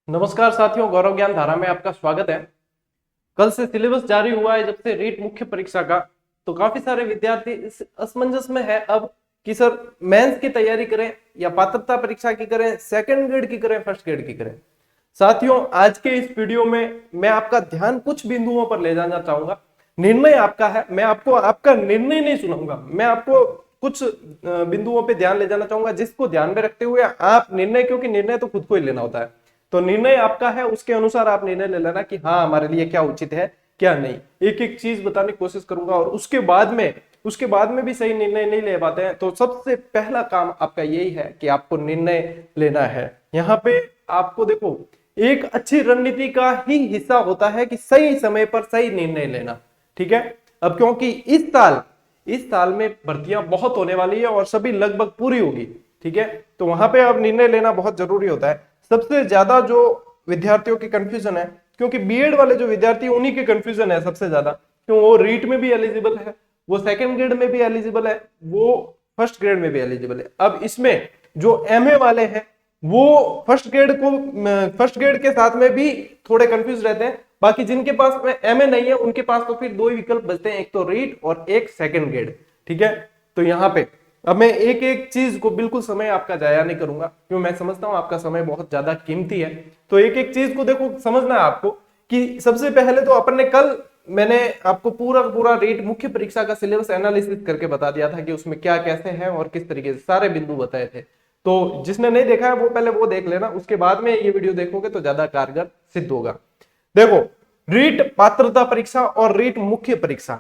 नमस्कार साथियों, गौरव ज्ञान धारा में आपका स्वागत है। कल से सिलेबस जारी हुआ है जब से रीट मुख्य परीक्षा का, तो काफी सारे विद्यार्थी इस असमंजस में है अब कि सर मेंस की तैयारी करें या पात्रता परीक्षा की करें, सेकंड ग्रेड की करें, फर्स्ट ग्रेड की करें। साथियों, आज के इस वीडियो में मैं आपका ध्यान कुछ बिंदुओं पर ले जाना चाहूंगा। निर्णय आपका है, मैं आपको आपका निर्णय नहीं सुनाऊंगा, मैं आपको कुछ बिंदुओं पे ध्यान ले जाना चाहूंगा जिसको ध्यान में रखते हुए आप निर्णय, क्योंकि निर्णय तो खुद को ही लेना होता है, तो निर्णय आपका है, उसके अनुसार आप निर्णय ले लेना कि हाँ हमारे लिए क्या उचित है क्या नहीं। एक एक चीज बताने की कोशिश करूंगा और उसके बाद में भी सही निर्णय नहीं ले पाते हैं तो सबसे पहला काम आपका यही है कि आपको निर्णय लेना है। यहाँ पे आपको देखो, एक अच्छी रणनीति का ही हिस्सा होता है कि सही समय पर सही निर्णय लेना। ठीक है, अब क्योंकि इस साल में भर्तियां बहुत होने वाली है और सभी लगभग पूरी होगी। ठीक है, तो वहां पे अब निर्णय लेना बहुत जरूरी होता है। सबसे ज्यादा जो विद्यार्थियों की कंफ्यूजन है, क्योंकि बीएड वाले जो विद्यार्थी उन्हीं के कंफ्यूजन है सबसे ज्यादा, क्यों वो रीट में भी एलिजिबल है, वो सेकंड ग्रेड में भी एलिजिबल है, वो फर्स्ट ग्रेड में भी एलिजिबल है। अब इसमें जो एमए वाले हैं वो फर्स्ट ग्रेड के साथ में भी थोड़े कंफ्यूज रहते हैं। बाकी जिनके पास में एमए नहीं है उनके पास तो फिर दो ही विकल्प बचते हैं, एक तो रीट और एक सेकंड ग्रेड। ठीक है, तो यहाँ पे अब मैं एक एक चीज को, बिल्कुल समय आपका जाया नहीं करूंगा क्योंकि मैं समझता हूं आपका समय बहुत ज्यादा कीमती है, तो एक एक चीज को देखो, समझना है आपको कि सबसे पहले तो अपन ने कल मैंने आपको पूरा रीट मुख्य परीक्षा का सिलेबस एनालिसिस करके बता दिया था कि उसमें क्या कैसे है और किस तरीके से सारे बिंदु बताए थे। तो जिसने नहीं देखा है वो पहले वो देख लेना, उसके बाद में ये वीडियो देखोगे तो ज्यादा कारगर सिद्ध होगा। देखो, रीट पात्रता परीक्षा और रीट मुख्य परीक्षा।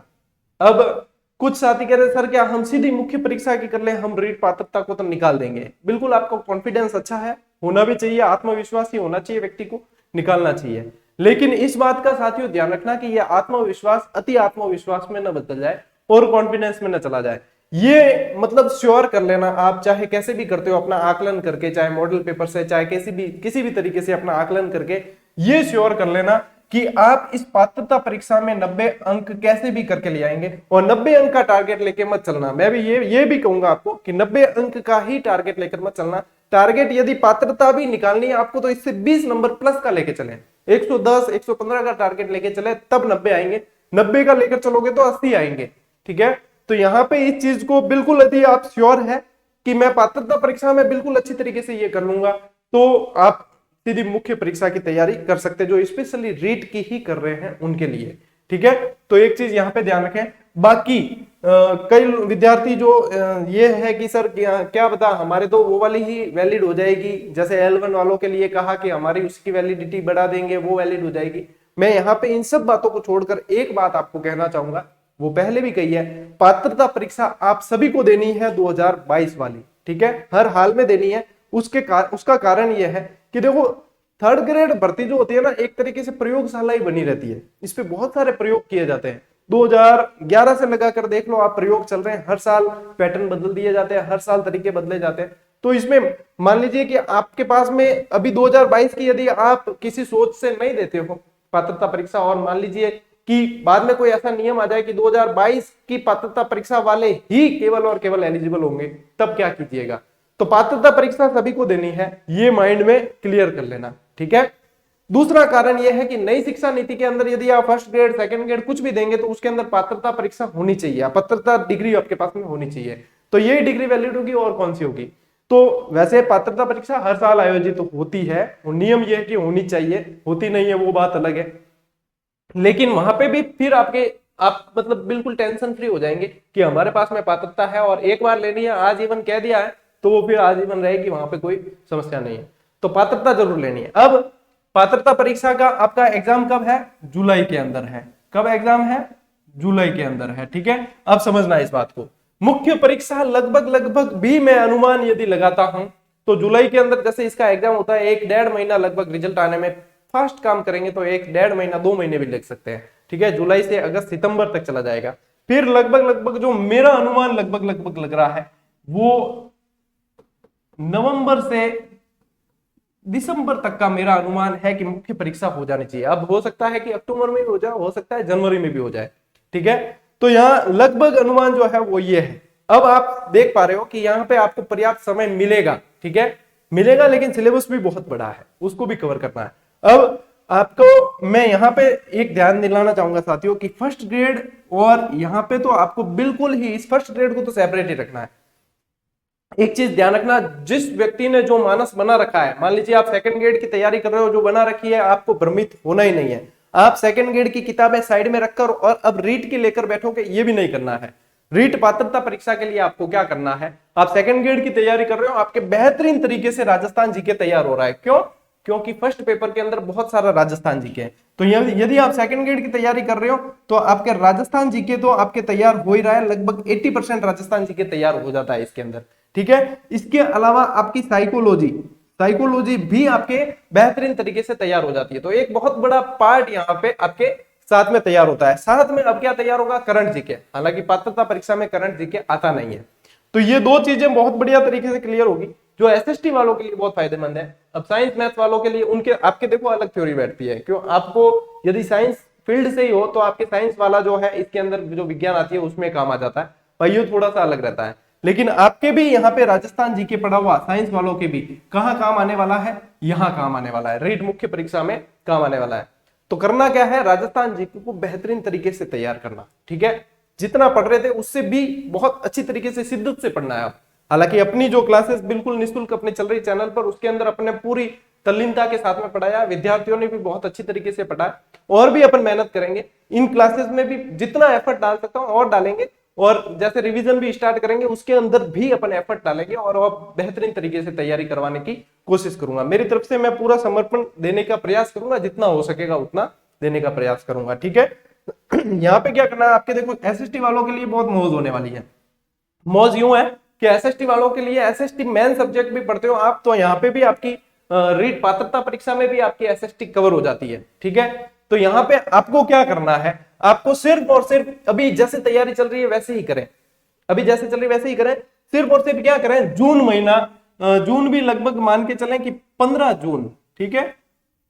अब कुछ साथी कह रहे सर क्या हम सीधी मुख्य परीक्षा की कर ले, हम रीट पात्रता को तो निकाल देंगे। बिल्कुल, आपका कॉन्फिडेंस अच्छा है, होना भी चाहिए, आत्मविश्वास ही होना चाहिए, व्यक्ति को निकालना चाहिए। लेकिन इस बात का साथियों ध्यान रखना कि यह आत्मविश्वास अति आत्मविश्वास में न बदल जाए और कॉन्फिडेंस में न चला जाए। ये मतलब श्योर कर लेना, आप चाहे कैसे भी करते हो अपना आकलन करके, चाहे मॉडल पेपर से, चाहे किसी भी तरीके से अपना आकलन करके ये श्योर कर लेना कि आप इस पात्रता परीक्षा में 90 अंक कैसे भी करके ले आएंगे। और 90 अंक का टारगेट लेके मत चलना। मैं भी ये भी कहूंगा आपको कि 90 अंक का ही टारगेट लेकर मत चलना। टारगेट यदि पात्रता भी निकालनी है आपको तो इससे 20 नंबर प्लस का लेके चले, 110 115 का टारगेट लेके चले तब 90 आएंगे, 90 का लेकर चलोगे तो 80 आएंगे। ठीक है, तो यहाँ पे इस चीज को बिल्कुल यदि आप श्योर है कि मैं पात्रता परीक्षा में बिल्कुल अच्छी तरीके से ये कर लूंगा, तो आप सीधी मुख्य परीक्षा की तैयारी कर सकते हैं, जो स्पेशली रीट की ही कर रहे हैं उनके लिए। ठीक है, तो एक चीज यहाँ पे ध्यान रखें। बाकी कई विद्यार्थी जो ये है कि सर क्या बता हमारे तो वो वाली ही वैलिड हो जाएगी, जैसे L1 वालों के लिए कहा कि हमारी उसकी वैलिडिटी बढ़ा देंगे, वो वैलिड हो जाएगी। मैं यहाँ पे इन सब बातों को छोड़कर एक बात आपको कहना चाहूंगा, वो पहले भी कही है, पात्रता परीक्षा आप सभी को देनी है 2022 वाली। ठीक है, हर हाल में देनी है। उसका कारण यह है कि देखो, थर्ड ग्रेड भर्ती जो होती है ना, एक तरीके से प्रयोगशाला ही बनी रहती है, इस पे बहुत सारे प्रयोग किए जाते हैं। 2011 से लगाकर देख लो आप, प्रयोग चल रहे हैं, हर साल पैटर्न बदल दिए जाते हैं, हर साल तरीके बदले जाते हैं। तो इसमें मान लीजिए कि आपके पास में अभी 2022 की यदि आप किसी सोच से नहीं देते हो पात्रता परीक्षा, और मान लीजिए कि बाद में कोई ऐसा नियम आ जाए कि 2022 की पात्रता परीक्षा वाले ही केवल और केवल एलिजिबल होंगे, तब क्या कीजिएगा। तो पात्रता परीक्षा सभी को देनी है, ये माइंड में क्लियर कर लेना। ठीक है, दूसरा कारण यह है कि नई शिक्षा नीति के अंदर यदि आप फर्स्ट ग्रेड सेकंड ग्रेड कुछ भी देंगे तो उसके अंदर पात्रता परीक्षा होनी चाहिए, पात्रता डिग्री आपके पास में होनी चाहिए। तो ये डिग्री वैलिड होगी और कौन सी होगी। तो वैसे पात्रता परीक्षा हर साल आयोजित होती है, नियम यह है कि होनी चाहिए, होती नहीं है वो बात अलग है। लेकिन वहां पे भी फिर आप मतलब बिल्कुल टेंशन फ्री हो जाएंगे कि हमारे पास में पात्रता है और एक बार लेनी है, आजीवन कह दिया है तो वो फिर आजीवन रहेगी, वहां पे कोई समस्या नहीं है। तो पात्रता जरूर लेनी है। अब पात्रता परीक्षा का आपका एग्जाम कब है, जुलाई के अंदर है। कब एग्जाम है, जुलाई के अंदर है। ठीक है, अब समझना इस बात को। मुख्य परीक्षा लगभग भी मैं अनुमान यदि लगाता हूं तो जुलाई के अंदर, जैसे इसका एग्जाम होता है 1-1.5 महीना लगभग रिजल्ट आने में, फास्ट काम करेंगे तो 1-1.5 महीना 2 महीने भी लग सकते हैं। ठीक है, जुलाई से अगस्त सितंबर तक चला जाएगा। फिर लगभग जो मेरा अनुमान लगभग लग रहा है वो नवंबर से दिसंबर तक का मेरा अनुमान है कि मुख्य परीक्षा हो जानी चाहिए। अब हो सकता है कि अक्टूबर में भी हो जाए, हो सकता है जनवरी में भी हो जाए। ठीक है, तो यहाँ लगभग अनुमान जो है वो ये है अब आप देख पा रहे हो कि यहाँ पे आपको पर्याप्त समय मिलेगा, ठीक है, मिलेगा, लेकिन सिलेबस भी बहुत बड़ा है, उसको भी कवर करना है। अब आपको मैं यहाँ पे एक ध्यान दिलाना चाहूंगा साथियों कि फर्स्ट ग्रेड और यहाँ पे तो आपको बिल्कुल ही इस फर्स्ट ग्रेड को तो सेपरेट ही रखना है। एक चीज ध्यान रखना, जिस व्यक्ति ने जो मानस बना रखा है, मान लीजिए आप सेकंड ग्रेड की तैयारी कर रहे हो, जो बना रखी है, आपको भ्रमित होना ही नहीं है। आप सेकंड ग्रेड की किताबें साइड में रखकर और अब रीट की लेकर बैठोगे, ये भी नहीं करना है। रीट पात्रता परीक्षा के लिए आपको क्या करना है, आप सेकंड ग्रेड की तैयारी कर रहे हो, आपके बेहतरीन तरीके से राजस्थान जीके तैयार हो रहा है। क्यों? क्योंकि फर्स्ट पेपर के अंदर बहुत सारा राजस्थान जीके है। तो यदि आप सेकंड ग्रेड की तैयारी कर रहे हो तो आपके राजस्थान जीके तो आपके तैयार हो ही रहा है, लगभग 80% राजस्थान जीके तैयार हो जाता है इसके अंदर, ठीक है। इसके अलावा आपकी साइकोलॉजी भी आपके बेहतरीन तरीके से तैयार हो जाती है। तो एक बहुत बड़ा पार्ट यहाँ पे आपके साथ में तैयार होता है। साथ में अब क्या तैयार होगा, करंट जीके। हालांकि पात्रता परीक्षा में करंट जीके आता नहीं है। तो ये दो चीजें बहुत बढ़िया तरीके से क्लियर होगी, जो एसएसटी वालों के लिए बहुत फायदेमंद है। अब साइंस मैथ्स वालों के लिए उनके आपके देखो अलग थ्योरी बैठती है। क्यों? आपको यदि साइंस फील्ड से ही हो तो आपके साइंस वाला जो है इसके अंदर जो विज्ञान आती है उसमें काम आ जाता है, भाई थोड़ा सा अलग रहता है। लेकिन आपके भी यहाँ पे राजस्थान जीके पढ़ा हुआ साइंस वालों के भी कहाँ काम आने वाला है, यहाँ काम आने वाला है, रीट मुख्य परीक्षा में काम आने वाला है। तो करना क्या है, राजस्थान जीके को बेहतरीन तरीके से तैयार करना, ठीक है। जितना पढ़ रहे थे उससे भी बहुत अच्छी तरीके से शिद्दत से पढ़ना है आप। हालांकि अपनी जो क्लासेस बिल्कुल निःशुल्क अपने चल रही चैनल पर, उसके अंदर अपने पूरी तल्लीनता के साथ में पढ़ाया, विद्यार्थियों ने भी बहुत अच्छी तरीके से पढ़ा, और भी अपन मेहनत करेंगे इन क्लासेस में भी, जितना एफर्ट डाल सकता हूं और डालेंगे। और जैसे रिवीजन भी स्टार्ट करेंगे उसके अंदर भी अपन एफर्ट डालेंगे और बेहतरीन तरीके से तैयारी करवाने की कोशिश करूंगा। मेरी तरफ से मैं पूरा समर्पण देने का प्रयास करूंगा, जितना हो सकेगा उतना देने का प्रयास करूंगा, ठीक है। यहाँ पे क्या करना है आपके, देखो एसएसटी वालों के लिए बहुत मौज होने वाली है। मौज यूं है कि एसएसटी वालों के लिए एसएसटी मेन सब्जेक्ट भी पढ़ते हो आप, तो यहाँ पे भी आपकी रीट पात्रता परीक्षा में भी आपकी एसएसटी कवर हो जाती है, ठीक है। तो यहाँ पे आपको क्या करना है, आपको सिर्फ और सिर्फ अभी जैसे तैयारी चल रही है वैसे ही करें, अभी जैसे चल रही है वैसे ही करें। सिर्फ और सिर्फ क्या करें, जून महीना, जून भी लगभग मान के चलें कि 15 जून, ठीक है,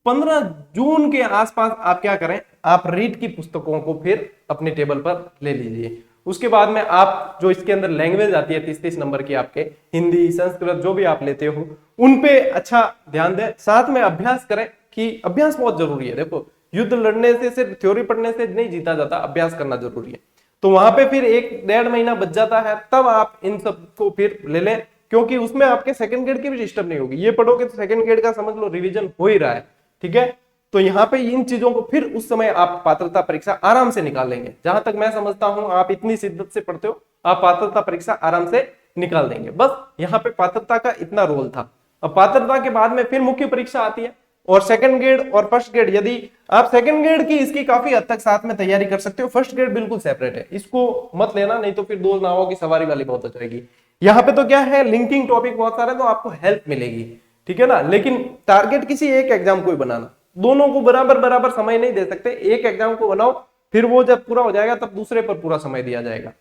15 जून के आसपास आप क्या करें, आप रीट की पुस्तकों को फिर अपने टेबल पर ले लीजिए। उसके बाद में आप जो इसके अंदर लैंग्वेज आती है 30-30 नंबर की, आपके हिंदी संस्कृत जो भी आप लेते हो उन पे अच्छा ध्यान दें। साथ में अभ्यास करें, कि अभ्यास बहुत जरूरी है। देखो युद्ध लड़ने से सिर्फ थ्योरी पढ़ने से नहीं जीता जाता, अभ्यास करना जरूरी है। तो वहां पे फिर 1-1.5 महीना बच जाता है, तब आप इन सब को फिर ले लें, क्योंकि उसमें आपके सेकंड ग्रेड की भी डिस्टर्ब नहीं होगी। ये पढ़ोगे तो सेकंड ग्रेड का समझ लो रिवीजन हो ही रहा है, ठीक है। तो यहाँ पे इन चीजों को फिर उस समय आप पात्रता परीक्षा आराम से निकाल लेंगे। जहां तक मैं समझता हूं, आप इतनी शिद्दत से पढ़ते हो, आप पात्रता परीक्षा आराम से निकाल देंगे। बस यहाँ पे पात्रता का इतना रोल था। अब पात्रता के बाद में फिर मुख्य परीक्षा आती है, और सेकंड ग्रेड और फर्स्ट ग्रेड, यदि आप सेकंड ग्रेड की इसकी काफी हद तक साथ में तैयारी कर सकते हो, फर्स्ट ग्रेड बिल्कुल सेपरेट है, इसको मत लेना, नहीं तो फिर दो नावों की सवारी वाली बहुत हो जाएगी। यहाँ पे तो क्या है, लिंकिंग टॉपिक बहुत सारे, तो आपको हेल्प मिलेगी, ठीक है ना। लेकिन टारगेट किसी एक एग्जाम को ही बनाना, दोनों को बराबर बराबर समय नहीं दे सकते। एक एग्जाम को बनाओ, फिर वो जब पूरा हो जाएगा तब दूसरे पर पूरा समय दिया जाएगा।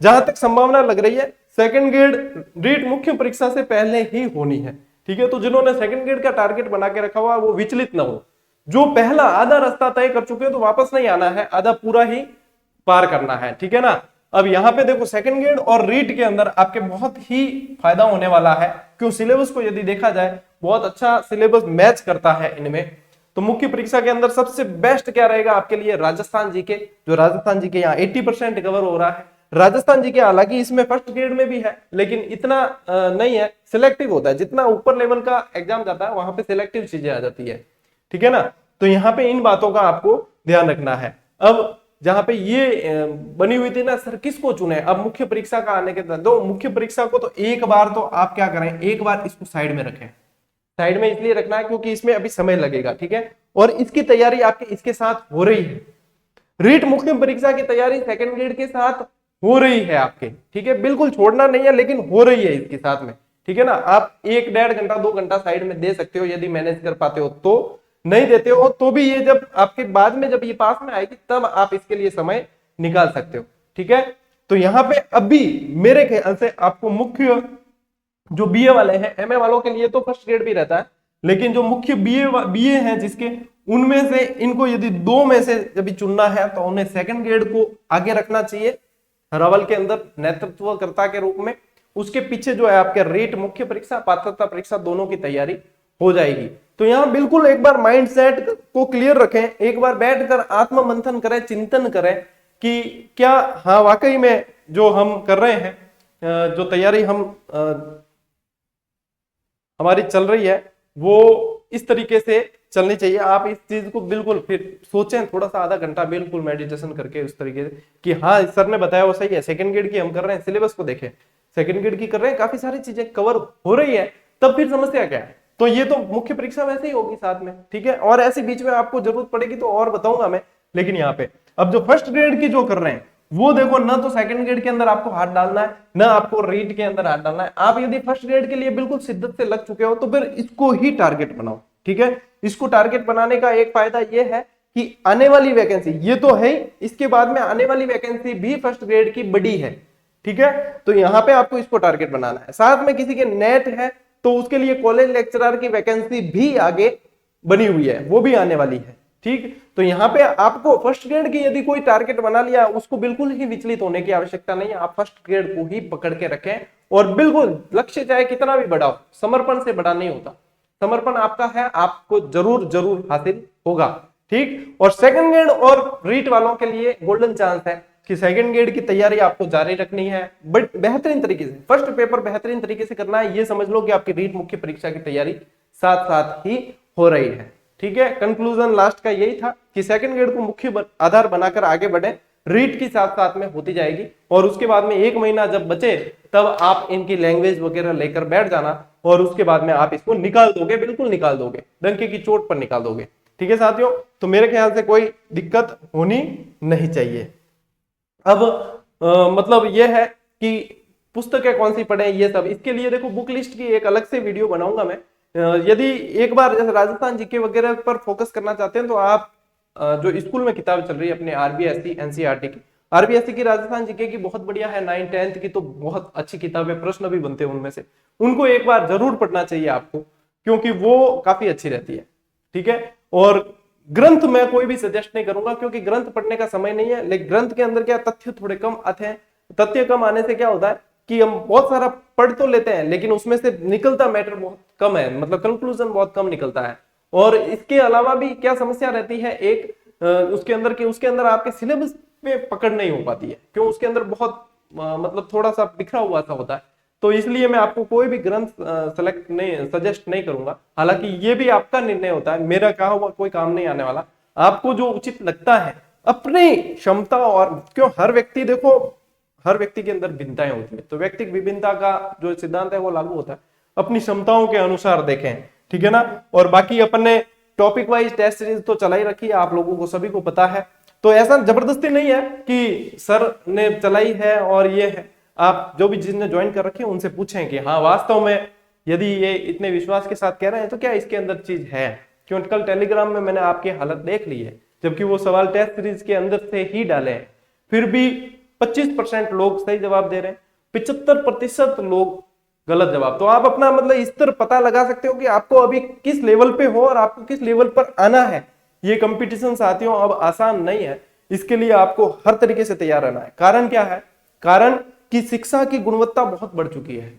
जहां तक संभावना लग रही है, सेकंड ग्रेड रीट मुख्य परीक्षा से पहले ही होनी है, ठीक है। तो जिन्होंने सेकंड ग्रेड का टारगेट बना के रखा हुआ वो विचलित ना हो। जो पहला आधा रास्ता तय कर चुके हो तो वापस नहीं आना है, आधा पूरा ही पार करना है, ठीक है ना। अब यहाँ पे देखो सेकंड ग्रेड और रीट के अंदर आपके बहुत ही फायदा होने वाला है। क्यों? सिलेबस को यदि देखा जाए, बहुत अच्छा सिलेबस मैच करता है इनमें। तो मुख्य परीक्षा के अंदर सबसे बेस्ट क्या रहेगा आपके लिए, राजस्थान जीके। जो राजस्थान जीके यहाँ 80% कवर हो रहा है। राजस्थान जीके हालांकि इसमें फर्स्ट ग्रेड में भी है, लेकिन इतना नहीं है, सिलेक्टिव होता है। जितना ऊपर लेवल का एग्जाम जाता है वहां पे सिलेक्टिव चीजें आ जाती है, ठीक है ना। तो यहाँ पे इन बातों का आपको ध्यान रखना है। अब जहां पे ये बनी हुई थी ना, सर किसको चुने, अब मुख्य परीक्षा का आने के बाद दो मुख्य परीक्षा को, तो एक बार तो आप क्या करें, एक बार इसको साइड में रखें। साइड में इसलिए रखना है क्योंकि इसमें अभी समय लगेगा, ठीक है। और इसकी तैयारी आपके इसके साथ हो रही है, रीट मुख्य परीक्षा की तैयारी सेकंड ग्रेड के साथ हो रही है आपके, ठीक है। बिल्कुल छोड़ना नहीं है, लेकिन हो रही है इसके साथ में, ठीक है ना। आप 1-1.5 घंटा 2 घंटा साइड में दे सकते हो यदि मैनेज कर पाते हो तो, नहीं देते हो तो भी ये जब आपके बाद में जब ये पास में आएगी तब आप इसके लिए समय निकाल सकते हो, ठीक है। तो यहाँ पे अभी मेरे ख्याल से आपको मुख्य जो बीए वाले हैं, एमए वालों के लिए तो फर्स्ट ग्रेड भी रहता है, लेकिन जो मुख्य बीए हैं जिसके, उनमें से इनको यदि 2 में से जब चुनना है तो उन्हें सेकंड ग्रेड को आगे रखना चाहिए। हरावल के अंदर नेतृत्वकर्ता के रूप में। उसके पीछे जो है आपके रीट मुख्य परीक्षा, पात्रता परीक्षा दोनों की तैयारी हो जाएगी। तो यहाँ बिल्कुल एक बार माइंडसेट को क्लियर रखें, एक बार बैठकर आत्म मंथन करें, चिंतन करें कि क्या हाँ वाकई में जो हम कर रहे हैं, जो तैयारी हमारी चल रही है वो इस तरीके से चलनी चाहिए। आप इस चीज को बिल्कुल फिर सोचें, थोड़ा सा आधा घंटा बिल्कुल मेडिटेशन करके उस तरीके से कि हाँ सर ने बताया वो सही है। सेकंड ग्रेड की हम कर रहे हैं, सिलेबस को देखें, सेकंड ग्रेड की कर रहे हैं, काफी सारी चीजें कवर हो रही है, तब फिर समस्या क्या है। तो ये तो मुख्य परीक्षा वैसे ही होगी साथ में, ठीक है। और ऐसे बीच में आपको जरूरत पड़ेगी तो और बताऊंगा मैं। लेकिन यहाँ पे अब जो फर्स्ट ग्रेड की जो कर रहे हैं वो देखो, ना तो सेकंड ग्रेड के अंदर आपको हाथ डालना है, ना आपको रीट के अंदर हाथ डालना है। आप यदि फर्स्ट ग्रेड के लिए बिल्कुल शिद्दत से लग चुके हो तो फिर इसको ही टारगेट बनाओ, ठीक है। इसको टारगेट बनाने का एक फायदा ये है कि आने वाली वैकेंसी ये तो है, इसके बाद में आने वाली वैकेंसी भी फर्स्ट ग्रेड की बड़ी है, ठीक है। तो यहाँ पे आपको इसको टारगेट बनाना है। साथ में किसी के नेट है तो उसके लिए कॉलेज लेक्चरर की वैकेंसी भी आगे बनी हुई है, वो भी आने वाली है, ठीक। तो यहाँ पे आपको फर्स्ट ग्रेड की यदि कोई टारगेट बना लिया, उसको बिल्कुल ही विचलित होने की आवश्यकता नहीं है। आप फर्स्ट ग्रेड को ही पकड़ के रखें और बिल्कुल लक्ष्य चाहे कितना भी बड़ा हो, समर्पण से बड़ा नहीं होता। समर्पण आपका है, आपको जरूर जरूर हासिल होगा, ठीक। और सेकंड ग्रेड और रीट वालों के लिए गोल्डन चांस है कि सेकंड ग्रेड की तैयारी आपको जारी रखनी है, बट बेहतरीन तरीके से। फर्स्ट पेपर बेहतरीन तरीके से करना है, ये समझ लो कि आपकी रीट मुख्य परीक्षा की तैयारी साथ साथ ही हो रही है, ठीक है। कंक्लूजन लास्ट का यही था कि सेकंड ग्रेड को मुख्य आधार बनाकर आगे बढ़े, रीट की साथ साथ में होती जाएगी। और उसके बाद में एक महीना जब बचे तब आप इनकी लैंग्वेज वगैरह लेकर बैठ जाना और उसके बाद में आप इसको निकाल दोगे, बिल्कुल निकाल दोगे, डंके की चोट पर निकाल दोगे, ठीक है साथियों। तो मेरे ख्याल से कोई दिक्कत होनी नहीं चाहिए। अब मतलब यह है कि पुस्तकें कौन सी पढ़ें ये सब, इसके लिए देखो बुक लिस्ट की एक अलग से वीडियो बनाऊंगा मैं। यदि एक बार जैसे राजस्थान जीके वगैरह पर फोकस करना चाहते हैं तो आप जो स्कूल में किताब चल रही है अपने आरबीएससी एनसीईआरटी की, आरबीएससी की राजस्थान जीके की बहुत बढ़िया है, 9th 10th की तो बहुत अच्छी किताब है, प्रश्न भी बनते हैं उनमें से, उनको एक बार जरूर पढ़ना चाहिए आपको, क्योंकि वो काफी अच्छी रहती है, ठीक है। और ग्रंथ मैं कोई भी सजेस्ट नहीं करूंगा क्योंकि ग्रंथ पढ़ने का समय नहीं है। लेकिन ग्रंथ के अंदर क्या तथ्य थोड़े कम आते हैं, तथ्य कम आने से क्या होता है कि हम बहुत सारा पढ़ तो लेते हैं लेकिन उसमें से निकलता मैटर बहुत कम है, मतलब कंक्लूजन बहुत कम निकलता है। और इसके अलावा भी क्या समस्या रहती है, एक उसके अंदर आपके सिलेबस पे पकड़ नहीं हो पाती है, क्यों, उसके अंदर बहुत मतलब थोड़ा सा बिखरा हुआ सा होता है। तो इसलिए मैं आपको कोई भी ग्रंथ सजेस्ट नहीं करूंगा। हालांकि ये भी आपका निर्णय होता है, मेरा कहा हुआ कोई काम नहीं आने वाला। आपको जो उचित लगता है अपनी क्षमता, और क्यों हर व्यक्ति देखो हर व्यक्ति के अंदर भिन्नताएं होती है, तो व्यक्तिगत विभिन्नता का जो सिद्धांत है वो लागू होता है। अपनी क्षमताओं के अनुसार देखें, ठीक है ना। और बाकी अपने टॉपिक वाइज टेस्ट सीरीज तो चलाई रखी है, आप लोगों को सभी को पता है। तो ऐसा जबरदस्ती नहीं है कि सर ने चलाई है और ये है, आप जो भी जिसने ज्वाइन कर रखे हैं उनसे पूछें कि हाँ वास्तव में यदि ये इतने विश्वास के साथ कह रहे हैं तो क्या इसके अंदर चीज है। क्योंकि कल टेलीग्राम में मैंने आपकी हालत देख ली है, जबकि वो सवाल टेस्ट सीरीज के अंदर से ही डाले हैं, फिर भी 25% लोग सही जवाब दे रहे हैं, 75% लोग गलत जवाब। तो आप अपना मतलब स्तर पता लगा सकते हो कि आपको अभी किस लेवल पे हो और आपको किस लेवल पर आना है। ये कंपटीशन साथियों अब आसान नहीं है, इसके लिए आपको हर तरीके से तैयार रहना है। कारण क्या है, कारण कि शिक्षा की गुणवत्ता बहुत बढ़ चुकी है।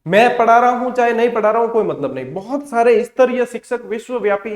मैं पढ़ा रहा हूं चाहे नहीं पढ़ा रहा हूं कोई मतलब नहीं, बहुत सारे स्तरीय शिक्षक विश्वव्यापी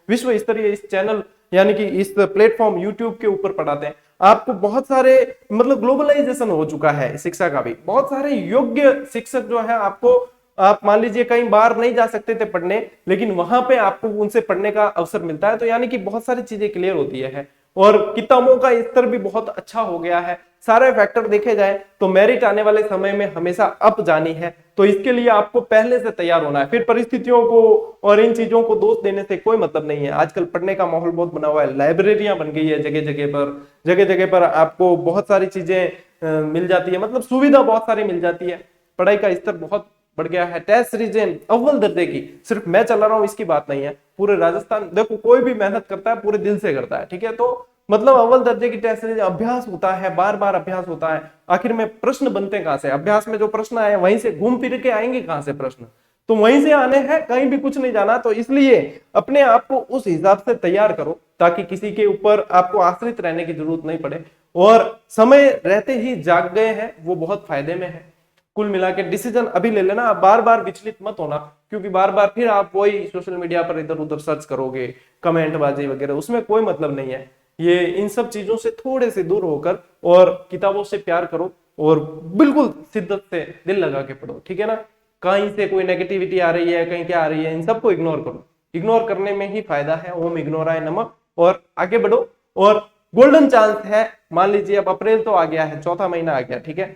विश्व स्तरीय इस चैनल यानी कि इस प्लेटफॉर्म यूट्यूब के ऊपर पढ़ाते हैं। आपको बहुत सारे मतलब ग्लोबलाइजेशन हो चुका है शिक्षा का भी, बहुत सारे योग्य शिक्षक जो है आपको, आप मान लीजिए कई बार नहीं जा सकते थे पढ़ने, लेकिन वहां पे आपको उनसे पढ़ने का अवसर मिलता है। तो यानी कि बहुत सारी चीजें क्लियर होती है और किताबों का स्तर भी बहुत अच्छा हो गया है। सारे फैक्टर देखे जाए तो मेरिट आने वाले समय में हमेशा अप जानी है। तो इसके लिए आपको पहले से तैयार होना है, फिर परिस्थितियों को और इन चीजों को दोष देने से कोई मतलब नहीं है। आजकल पढ़ने का माहौल बहुत बना हुआ है, लाइब्रेरियां बन गई है जगह जगह पर आपको बहुत सारी चीजें मिल जाती है, मतलब सुविधा बहुत सारी मिल जाती है। पढ़ाई का स्तर बहुत बढ़ गया है। टेस्ट सीरीज अव्वल दर्जे की, सिर्फ मैं चला रहा हूं इसकी बात नहीं है, पूरे राजस्थान देखो कोई भी मेहनत करता है पूरे दिल से करता है, ठीक है। तो मतलब अव्वल दर्जे की टेस्ट सीरीज अभ्यास होता है, बार बार अभ्यास होता है। आखिर में प्रश्न बनते कहां से, अभ्यास में जो प्रश्न आए वहीं से घूम फिर के आएंगे कहां से प्रश्न, तो वहीं से आने हैं, कहीं भी कुछ नहीं जाना। तो इसलिए अपने आप को उस हिसाब से तैयार करो ताकि किसी के ऊपर आपको आश्रित रहने की जरूरत नहीं पड़े। और समय रहते ही जाग गए हैं वो बहुत फायदे में है। कुल मिला के डिसीजन अभी ले लेना, आप बार बार विचलित मत होना, क्योंकि बार बार फिर आप वही सोशल मीडिया पर इधर उधर सर्च करोगे, कमेंट बाजी वगैरह, उसमें कोई मतलब नहीं है। ये इन सब चीजों से थोड़े से दूर होकर और किताबों से प्यार करो और बिल्कुल शिद्दत से दिल लगा के पढ़ो, ठीक है ना। कहीं से कोई नेगेटिविटी आ रही है, कहीं क्या आ रही है, इन सबको इग्नोर करो, इग्नोर करने में ही फायदा है। ओम इग्नोराय नमः, और आगे बढ़ो। और गोल्डन चांस है, मान लीजिए अब अप्रैल तो आ गया है, चौथा महीना आ गया, ठीक है,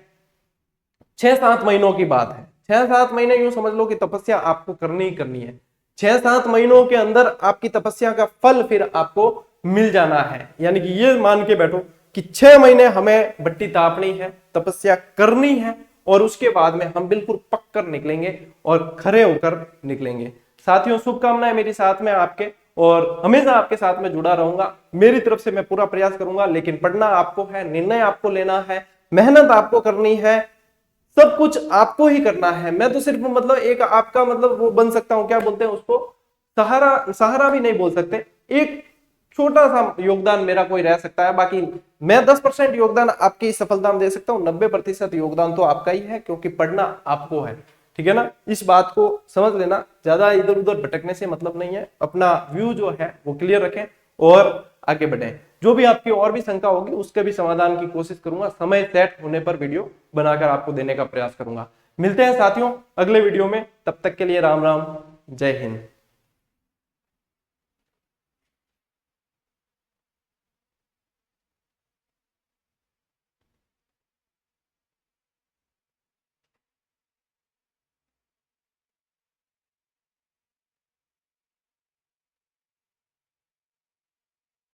6-7 महीनों की बात है। 6-7 महीने यूं समझ लो कि तपस्या आपको करनी ही करनी है। 6-7 महीनों के अंदर आपकी तपस्या का फल फिर आपको मिल जाना है। यानी कि ये मान के बैठो कि 6 महीने हमें भट्टी तापनी है, तपस्या करनी है, और उसके बाद में हम बिल्कुल पक कर निकलेंगे और खरे होकर निकलेंगे। साथियों, शुभकामनाएं मेरी साथ में आपके, और हमेशा आपके साथ में जुड़ा रहूंगा। मेरी तरफ से मैं पूरा प्रयास करूंगा, लेकिन पढ़ना आपको है, निर्णय आपको लेना है, मेहनत आपको करनी है, सब कुछ आपको ही करना है। मैं तो सिर्फ मतलब एक आपका मतलब वो बन सकता हूं, क्या बोलते हैं उसको, सहारा, सहारा भी नहीं बोल सकते, एक छोटा सा योगदान मेरा कोई रह सकता है। बाकी मैं 10% योगदान आपकी सफलता में दे सकता हूँ, 90% योगदान तो आपका ही है, क्योंकि पढ़ना आपको है, ठीक है ना। इस बात को समझ लेना, ज्यादा इधर उधर भटकने से मतलब नहीं है, अपना व्यू जो है वो क्लियर रखें और आगे बढ़े। जो भी आपकी और भी शंका होगी उसके भी समाधान की कोशिश करूंगा, समय सेट होने पर वीडियो बनाकर आपको देने का प्रयास करूंगा। मिलते हैं साथियों अगले वीडियो में, तब तक के लिए राम राम, जय हिंद।